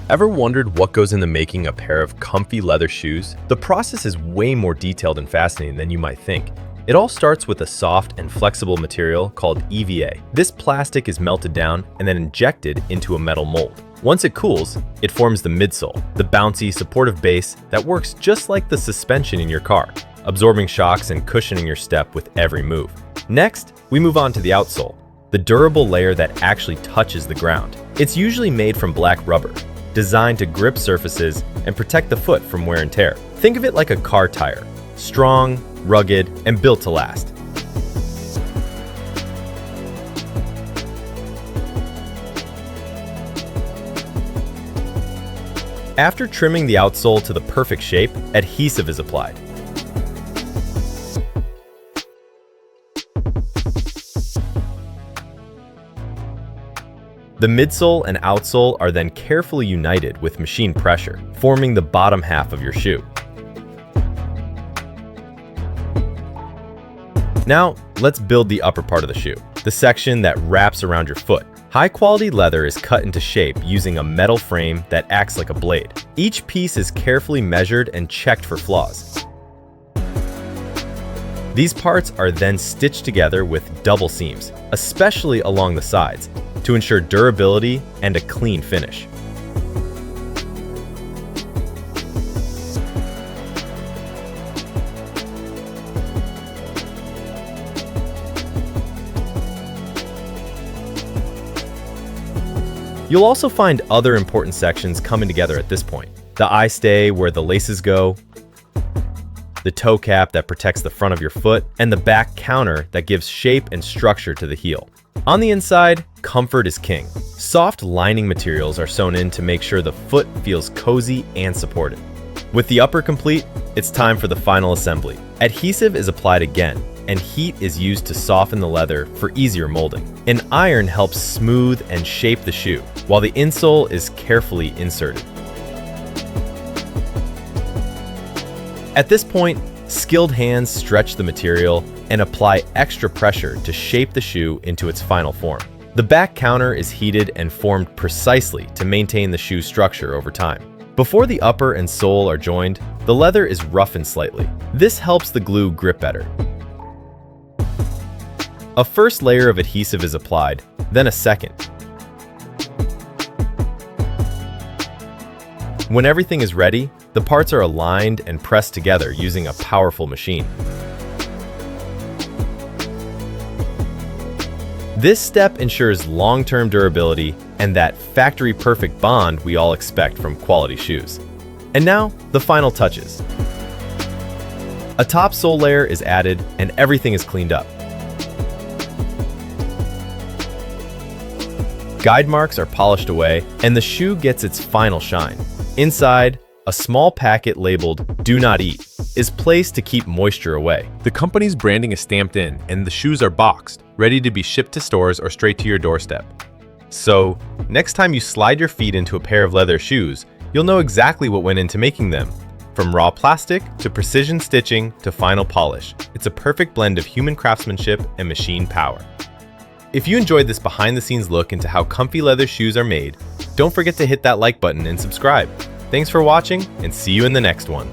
Ever wondered what goes into making a pair of comfy leather shoes? The process is way more detailed and fascinating than you might think. It all starts with a soft and flexible material called EVA. This plastic is melted down and then injected into a metal mold. Once it cools, it forms the midsole, the bouncy, supportive base that works just like the suspension in your car, absorbing shocks and cushioning your step with every move. Next, we move on to the outsole, the durable layer that actually touches the ground. It's usually made from black rubber, designed to grip surfaces and protect the foot from wear and tear. Think of it like a car tire, strong, rugged, and built to last. After trimming the outsole to the perfect shape, adhesive is applied. The midsole and outsole are then carefully united with machine pressure, forming the bottom half of your shoe. Now, let's build the upper part of the shoe, the section that wraps around your foot. High-quality leather is cut into shape using a metal frame that acts like a blade. Each piece is carefully measured and checked for flaws. These parts are then stitched together with double seams, especially along the sides, to ensure durability and a clean finish. You'll also find other important sections coming together at this point. The eye stay where the laces go, the toe cap that protects the front of your foot, and the back counter that gives shape and structure to the heel. On the inside, comfort is king. Soft lining materials are sewn in to make sure the foot feels cozy and supported. With the upper complete, it's time for the final assembly. Adhesive is applied again, and heat is used to soften the leather for easier molding. An iron helps smooth and shape the shoe, while the insole is carefully inserted. At this point, skilled hands stretch the material and apply extra pressure to shape the shoe into its final form. The back counter is heated and formed precisely to maintain the shoe structure over time. Before the upper and sole are joined, the leather is roughened slightly. This helps the glue grip better. A first layer of adhesive is applied, then a second. When everything is ready, the parts are aligned and pressed together using a powerful machine. This step ensures long-term durability and that factory-perfect bond we all expect from quality shoes. And now, the final touches. A top sole layer is added and everything is cleaned up. Guide marks are polished away and the shoe gets its final shine. Inside, a small packet labeled "Do Not Eat" is placed to keep moisture away. The company's branding is stamped in and the shoes are boxed, ready to be shipped to stores or straight to your doorstep. So, next time you slide your feet into a pair of leather shoes, you'll know exactly what went into making them. From raw plastic to precision stitching to final polish, it's a perfect blend of human craftsmanship and machine power. If you enjoyed this behind-the-scenes look into how comfy leather shoes are made, don't forget to hit that like button and subscribe. Thanks for watching, and see you in the next one.